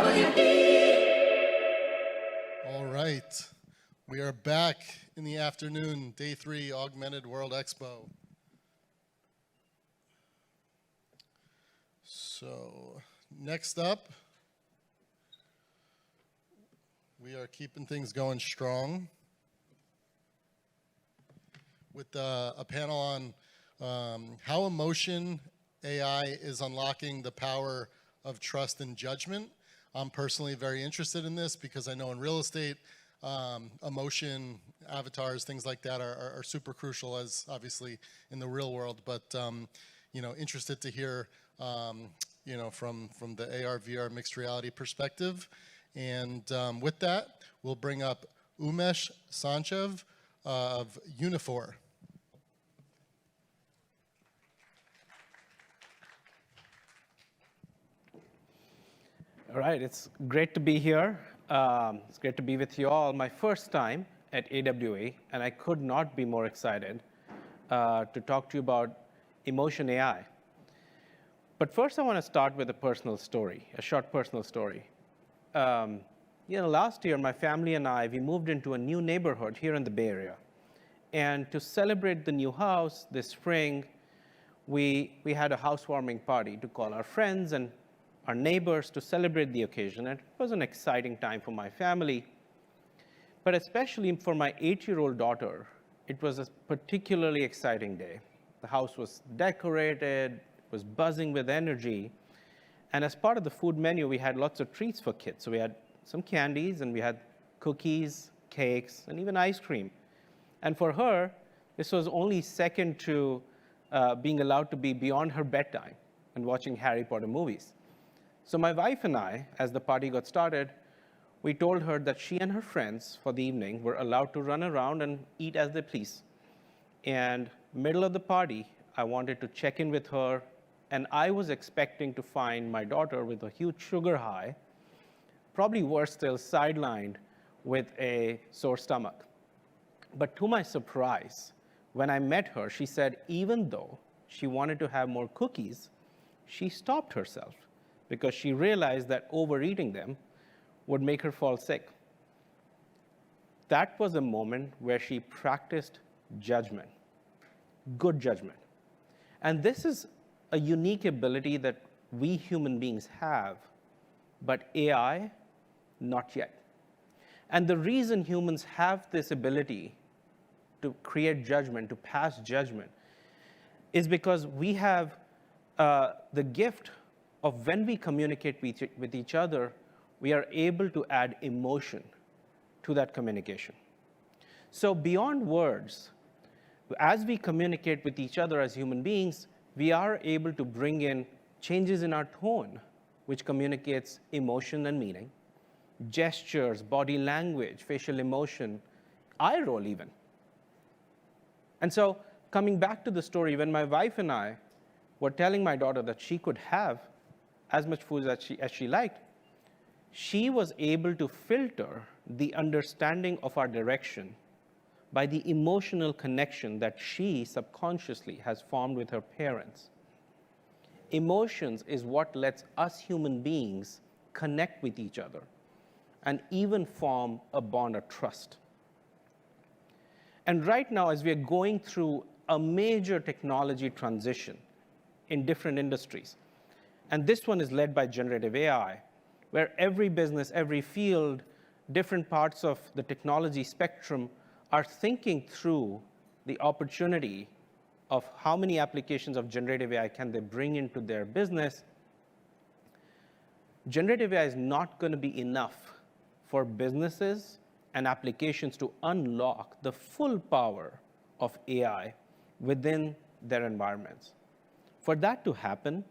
All right, we are back in the afternoon, day 3, Augmented World Expo. So, next up, we are keeping things going strong with a panel on how emotion AI is unlocking the power of trust and judgment. I'm personally very interested in this because I know in real estate, emotion, avatars, things like that are super crucial, as obviously in the real world. But interested to hear from the AR VR mixed reality perspective. And with that, we'll bring up Umesh Sachdev of Uniphore. All right, it's great to be here. It's great to be with you all. My first time at AWE, and I could not be more excited to talk to you about emotion AI. But first, I want to start with a personal story, a short personal story. Last year, my family and I, we moved into a new neighborhood here in the Bay Area. And to celebrate the new house this spring, we had a housewarming party to call our friends and our neighbors to celebrate the occasion. And it was an exciting time for my family. But especially for my 8-year-old daughter, it was a particularly exciting day. The house was decorated, was buzzing with energy. And as part of the food menu, we had lots of treats for kids. So we had some candies, and we had cookies, cakes, and even ice cream. And for her, this was only second to being allowed to be beyond her bedtime and watching Harry Potter movies. So my wife and I, as the party got started, we told her that she and her friends for the evening were allowed to run around and eat as they please. And middle of the party, I wanted to check in with her, and I was expecting to find my daughter with a huge sugar high, probably worse still, sidelined with a sore stomach. But to my surprise, when I met her, she said even though she wanted to have more cookies, she stopped herself because she realized that overeating them would make her fall sick. That was a moment where she practiced judgment, good judgment. And this is a unique ability that we human beings have, but AI, not yet. And the reason humans have this ability to create judgment, to pass judgment, is because we have the gift of when we communicate with each other, we are able to add emotion to that communication. So beyond words, as we communicate with each other as human beings, we are able to bring in changes in our tone, which communicates emotion and meaning, gestures, body language, facial emotion, eye roll even. And so coming back to the story, when my wife and I were telling my daughter that she could have as much food as she liked, she was able to filter the understanding of our direction by the emotional connection that she subconsciously has formed with her parents. Emotions is what lets us human beings connect with each other and even form a bond of trust. And right now, as we are going through a major technology transition in different industries, and this one is led by generative AI, where every business, every field, different parts of the technology spectrum are thinking through the opportunity of how many applications of generative AI can they bring into their business. Generative AI is not going to be enough for businesses and applications to unlock the full power of AI within their environments. For that to happen,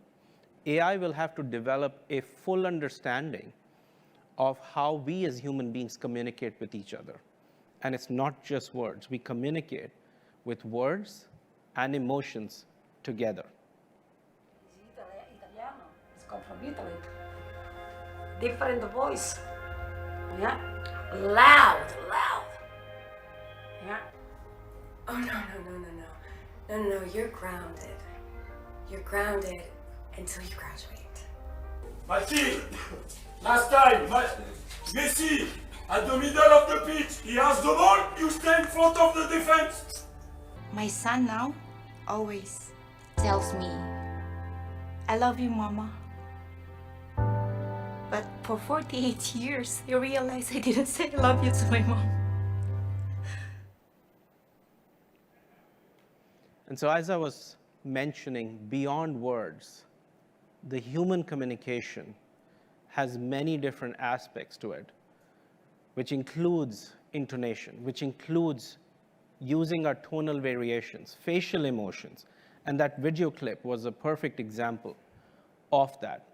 AI will have to develop a full understanding of how we as human beings communicate with each other. And it's not just words. We communicate with words and emotions together. Italiano. It's come from Italy. Different voice. Yeah. Loud. Yeah. Oh, no, you're grounded. You're grounded until you graduate. Mati, last time, Messi, at the middle of the pitch, he has the ball, you stay in front of the defense. My son now always tells me, I love you, Mama. But for 48 years, I realized I didn't say I love you to my mom. And so as I was mentioning, beyond words, the human communication has many different aspects to it, which includes intonation, which includes using our tonal variations, facial emotions, and that video clip was a perfect example of that.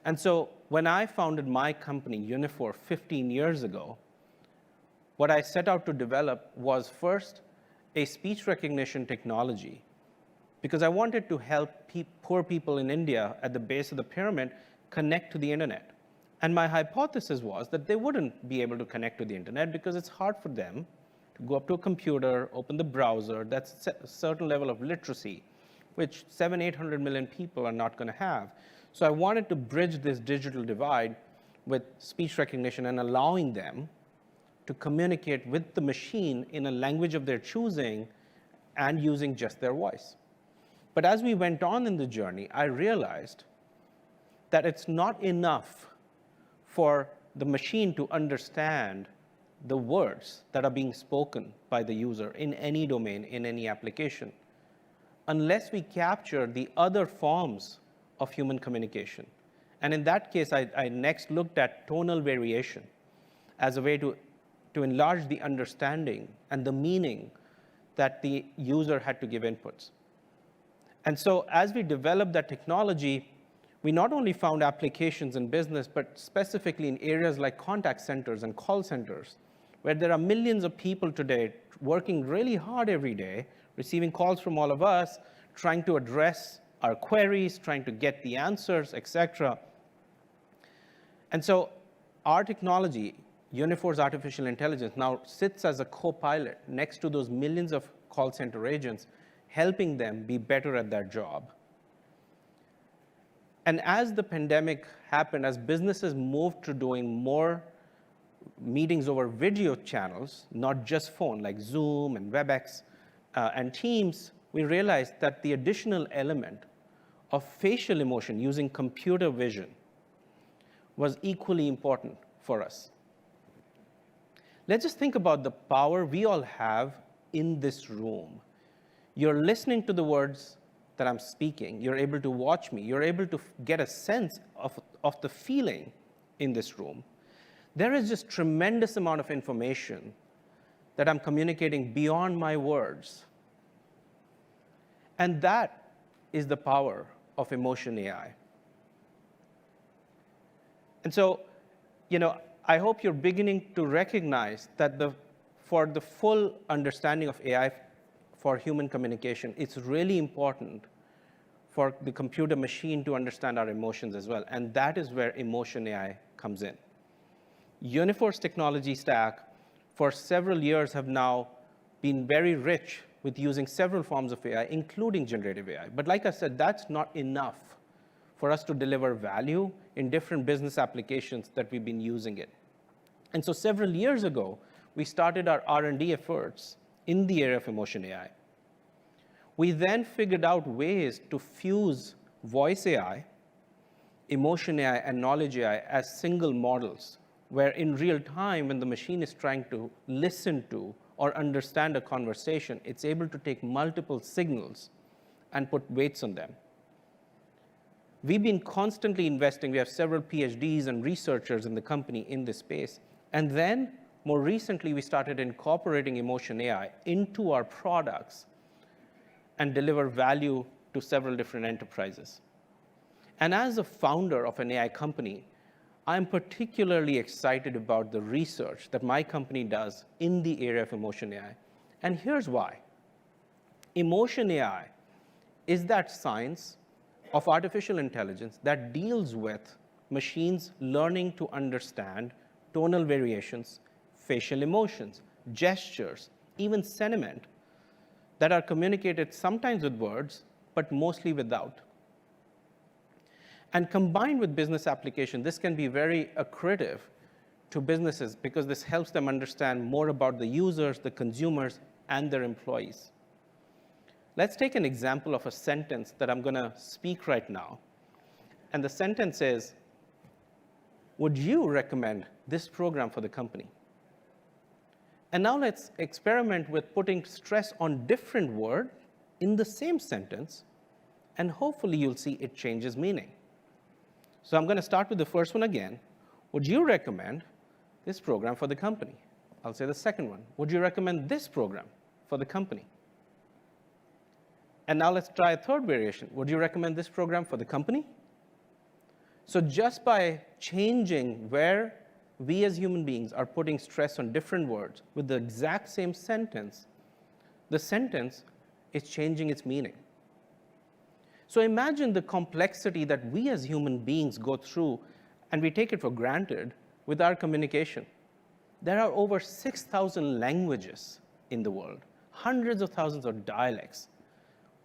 And so when I founded my company, Uniphore, 15 years ago, what I set out to develop was first a speech recognition technology, because I wanted to help poor people in India at the base of the pyramid connect to the internet. And my hypothesis was that they wouldn't be able to connect to the internet because it's hard for them to go up to a computer, open the browser. That's a certain level of literacy, which 800 million people are not going to have. So I wanted to bridge this digital divide with speech recognition and allowing them to communicate with the machine in a language of their choosing and using just their voice. But as we went on in the journey, I realized that it's not enough for the machine to understand the words that are being spoken by the user in any domain, in any application, unless we capture the other forms of human communication. And in that case, I next looked at tonal variation as a way to enlarge the understanding and the meaning that the user had to give inputs. And so as we developed that technology, we not only found applications in business, but specifically in areas like contact centers and call centers, where there are millions of people today working really hard every day, receiving calls from all of us, trying to address our queries, trying to get the answers, etc. And so our technology, Uniphore's artificial intelligence, now sits as a co-pilot next to those millions of call center agents, helping them be better at their job. And as the pandemic happened, as businesses moved to doing more meetings over video channels, not just phone, like Zoom and WebEx and Teams, we realized that the additional element of facial emotion using computer vision was equally important for us. Let's just think about the power we all have in this room. You're listening to the words that I'm speaking. You're able to watch me. You're able to get a sense of the feeling in this room. There is just tremendous amount of information that I'm communicating beyond my words. And that is the power of emotion AI. And so, I hope you're beginning to recognize that for the full understanding of AI for human communication, it's really important for the computer machine to understand our emotions as well. And that is where emotion AI comes in. Uniphore's technology stack for several years have now been very rich with using several forms of AI, including generative AI. But like I said, that's not enough for us to deliver value in different business applications that we've been using it. And so several years ago, we started our R&D efforts in the area of emotion AI. We then figured out ways to fuse voice AI, emotion AI, and knowledge AI as single models, where in real time, when the machine is trying to listen to or understand a conversation, it's able to take multiple signals and put weights on them. We've been constantly investing. We have several PhDs and researchers in the company in this space. And then, more recently, we started incorporating emotion AI into our products and deliver value to several different enterprises. And as a founder of an AI company, I'm particularly excited about the research that my company does in the area of emotion AI. And here's why. Emotion AI is that science of artificial intelligence that deals with machines learning to understand tonal variations, facial emotions, gestures, even sentiment that are communicated sometimes with words, but mostly without. And combined with business application, this can be very accretive to businesses because this helps them understand more about the users, the consumers, and their employees. Let's take an example of a sentence that I'm going to speak right now. And the sentence is, would you recommend this program for the company? And now let's experiment with putting stress on different words in the same sentence, and hopefully you'll see it changes meaning. So I'm going to start with the first one again. Would you recommend this program for the company? I'll say the second one. Would you recommend this program for the company? And now let's try a third variation. Would you recommend this program for the company? So just by changing where we as human beings are putting stress on different words with the exact same sentence, the sentence is changing its meaning. So imagine the complexity that we as human beings go through, and we take it for granted with our communication. There are over 6,000 languages in the world, hundreds of thousands of dialects.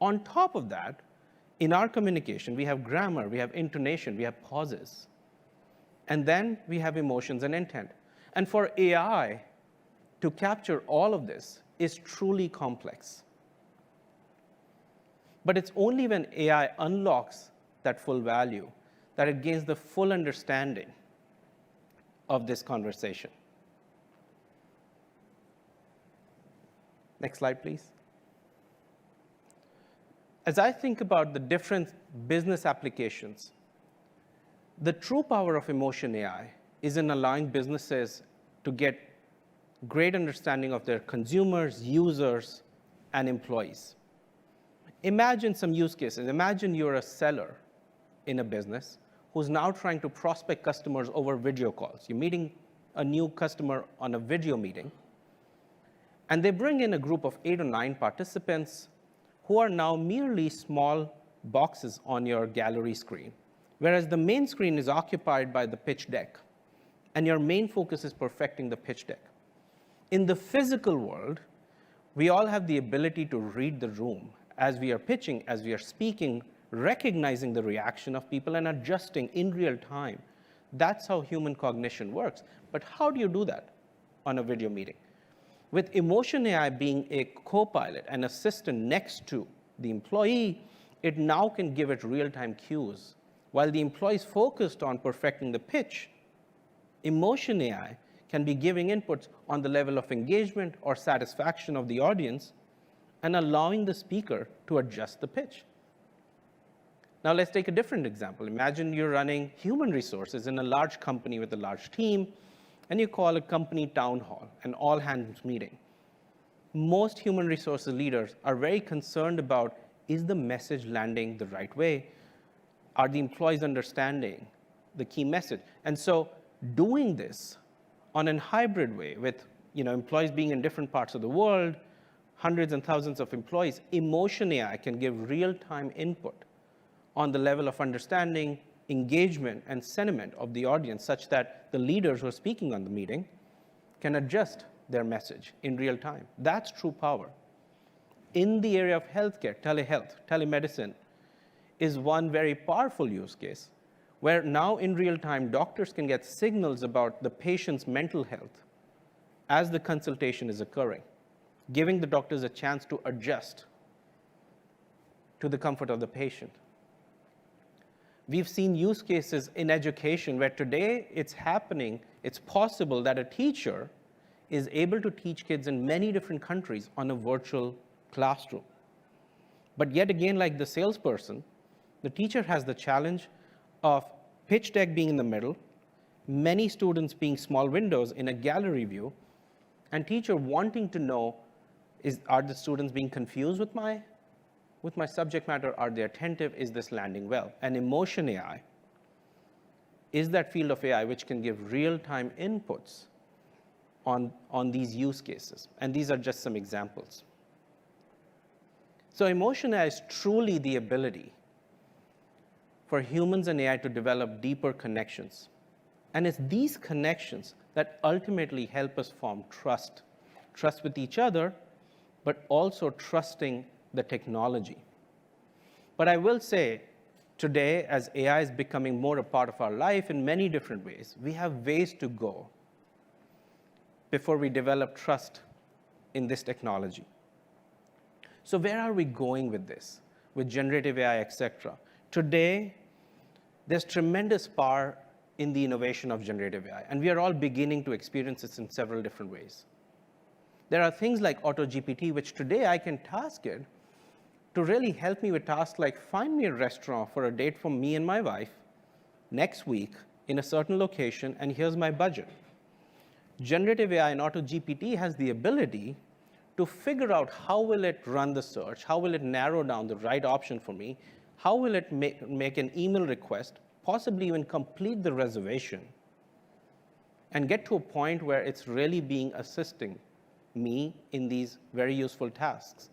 On top of that, in our communication, we have grammar, we have intonation, we have pauses. And then we have emotions and intent. And for AI to capture all of this is truly complex. But it's only when AI unlocks that full value that it gains the full understanding of this conversation. Next slide, please. As I think about the different business applications, the true power of emotion AI is in allowing businesses to get great understanding of their consumers, users, and employees. Imagine some use cases. Imagine you're a seller in a business who's now trying to prospect customers over video calls. You're meeting a new customer on a video meeting, and they bring in a group of 8 or 9 participants who are now merely small boxes on your gallery screen, whereas the main screen is occupied by the pitch deck, and your main focus is perfecting the pitch deck. In the physical world, we all have the ability to read the room as we are pitching, as we are speaking, recognizing the reaction of people and adjusting in real time. That's how human cognition works. But how do you do that on a video meeting? With emotion AI being a co-pilot, an assistant next to the employee, it now can give it real-time cues. While the employee is focused on perfecting the pitch, emotion AI can be giving inputs on the level of engagement or satisfaction of the audience and allowing the speaker to adjust the pitch. Now let's take a different example. Imagine you're running human resources in a large company with a large team, and you call a company town hall, an all-hands meeting. Most human resources leaders are very concerned about, is the message landing the right way? Are the employees understanding the key message? And so doing this on a hybrid way with employees being in different parts of the world, hundreds and thousands of employees, emotion AI can give real-time input on the level of understanding, engagement, and sentiment of the audience such that the leaders who are speaking on the meeting can adjust their message in real time. That's true power. In the area of healthcare, telehealth, telemedicine is one very powerful use case where now in real time, doctors can get signals about the patient's mental health as the consultation is occurring, giving the doctors a chance to adjust to the comfort of the patient. We've seen use cases in education where today it's happening, it's possible that a teacher is able to teach kids in many different countries on a virtual classroom. But yet again, like the salesperson, the teacher has the challenge of pitch deck being in the middle, many students being small windows in a gallery view, and teacher wanting to know, are the students being confused with my subject matter? Are they attentive? Is this landing well? And emotion AI is that field of AI which can give real-time inputs on these use cases. And these are just some examples. So emotion AI is truly the ability for humans and AI to develop deeper connections. And it's these connections that ultimately help us form trust with each other, but also trusting the technology. But I will say, Today, as AI is becoming more a part of our life in many different ways, we have ways to go before we develop trust in this technology. So where are we going with this, with generative AI, et cetera? Today, there's tremendous power in the innovation of generative AI, and we are all beginning to experience this in several different ways. There are things like AutoGPT, which today I can task it to really help me with tasks like find me a restaurant for a date for me and my wife next week in a certain location, and here's my budget. Generative AI and AutoGPT has the ability to figure out how will it run the search, how will it narrow down the right option for me, how will it make an email request, possibly even complete the reservation, and get to a point where it's really being assisting me in these very useful tasks.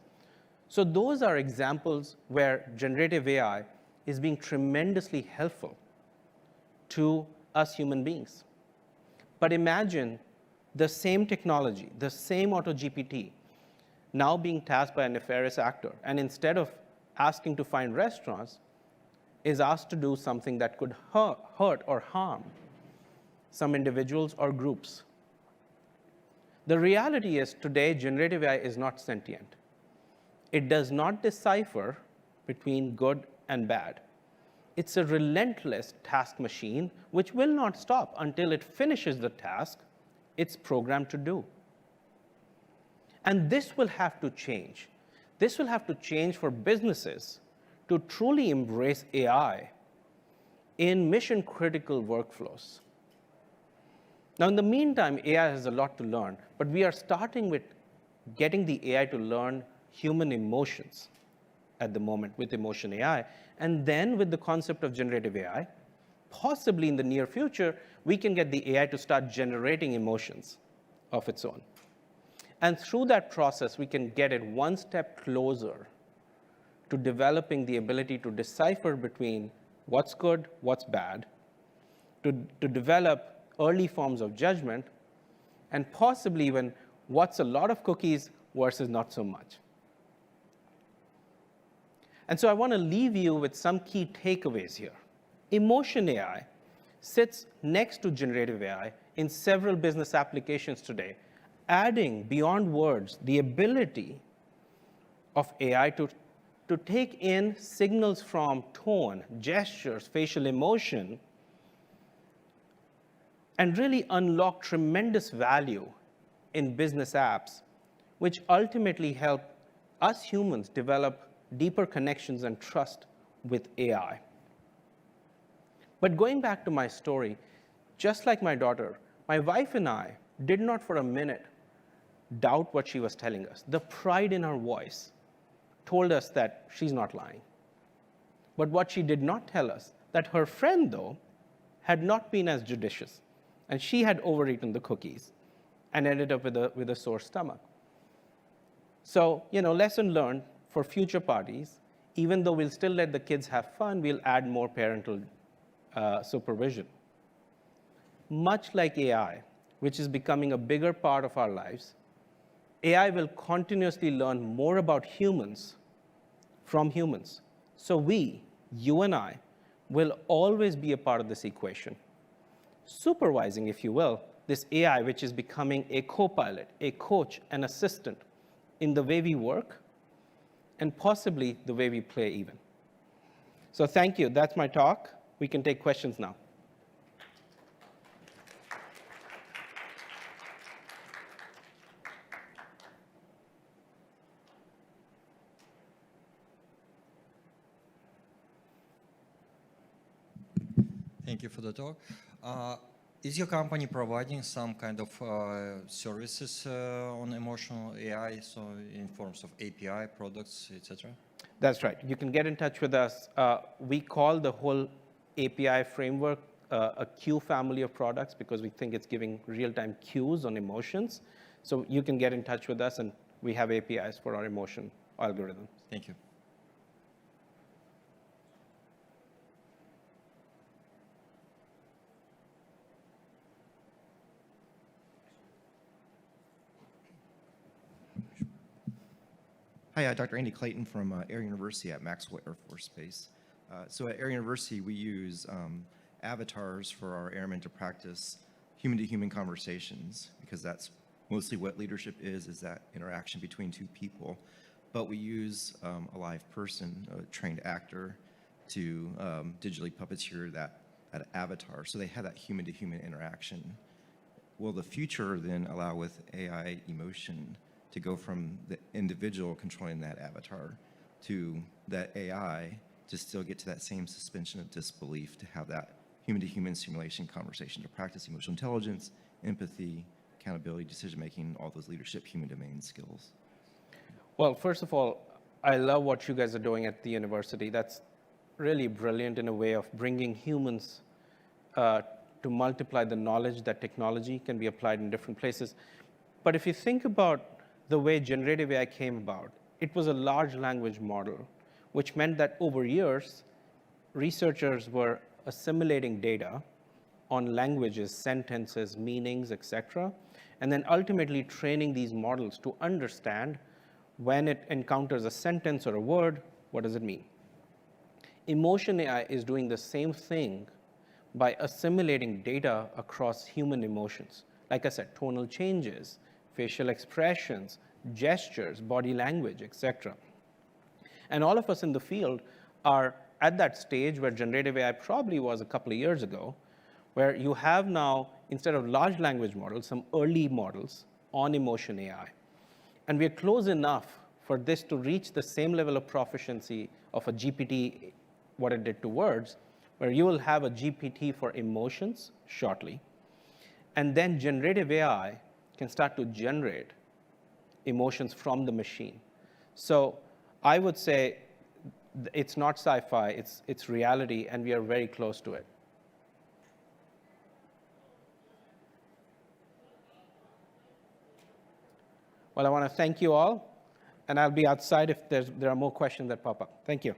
So those are examples where generative AI is being tremendously helpful to us human beings. But imagine the same technology, the same AutoGPT, now being tasked by a nefarious actor, and instead of asking to find restaurants, is asked to do something that could hurt or harm some individuals or groups. The reality is today, generative AI is not sentient. It does not decipher between good and bad. It's a relentless task machine which will not stop until it finishes the task it's programmed to do. And this will have to change. This will have to change for businesses to truly embrace AI in mission-critical workflows. Now, in the meantime, AI has a lot to learn, but we are starting with getting the AI to learn human emotions at the moment with Emotion AI, and then with the concept of generative AI, possibly in the near future, we can get the AI to start generating emotions of its own. And through that process, we can get it one step closer to developing the ability to decipher between what's good, what's bad, to develop early forms of judgment, and possibly even what's a lot of cookies versus not so much. And so I want to leave you with some key takeaways here. Emotion AI sits next to generative AI in several business applications today, adding beyond words the ability of AI to take in signals from tone, gestures, facial emotion, and really unlock tremendous value in business apps, which ultimately help us humans develop deeper connections and trust with AI. But going back to my story, just like my daughter, my wife and I did not for a minute doubt what she was telling us. The pride in her voice told us that she's not lying. But what she did not tell us, that her friend, though, had not been as judicious, and she had overeaten the cookies and ended up with a sore stomach. So, lesson learned for future parties, even though we'll still let the kids have fun, we'll add more parental supervision. Much like AI, which is becoming a bigger part of our lives, AI will continuously learn more about humans from humans. So we, you and I, will always be a part of this equation, supervising, if you will, this AI, which is becoming a co-pilot, a coach, an assistant in the way we work, and possibly the way we play even. So thank you. That's my talk. We can take questions now. Thank you for the talk. Is your company providing some kind of services on emotional AI, so in forms of API, products, etc.? That's right. You can get in touch with us. We call the whole API framework a Q family of products because we think it's giving real-time cues on emotions. So you can get in touch with us, and we have APIs for our emotion algorithms. Thank you. Hi, Dr. Andy Clayton from Air University at Maxwell Air Force Base. So at Air University, we use avatars for our airmen to practice human-to-human conversations, because that's mostly what leadership is that interaction between two people. But we use a live person, a trained actor, to digitally puppeteer that avatar, so they have that human-to-human interaction. Will the future then allow with AI emotion to go from the individual controlling that avatar to that AI to still get to that same suspension of disbelief, to have that human-to-human simulation conversation, to practice emotional intelligence, empathy, accountability, decision-making, all those leadership human domain skills? Well, first of all, I love what you guys are doing at the university. That's really brilliant in a way of bringing humans to multiply the knowledge that technology can be applied in different places. But if you think about the way generative AI came about, it was a large language model, which meant that over years, researchers were assimilating data on languages, sentences, meanings, etc., and then ultimately training these models to understand when it encounters a sentence or a word, what does it mean? Emotion AI is doing the same thing by assimilating data across human emotions. Like I said, tonal changes, facial expressions, gestures, body language, etc. And all of us in the field are at that stage where generative AI probably was a couple of years ago, where you have now, instead of large language models, some early models on emotion AI. And we're close enough for this to reach the same level of proficiency of a GPT, what it did to words, where you will have a GPT for emotions shortly. And then generative AI can start to generate emotions from the machine. So I would say it's not sci-fi, it's reality, and we are very close to it. Well, I want to thank you all, and I'll be outside if there are more questions that pop up. Thank you.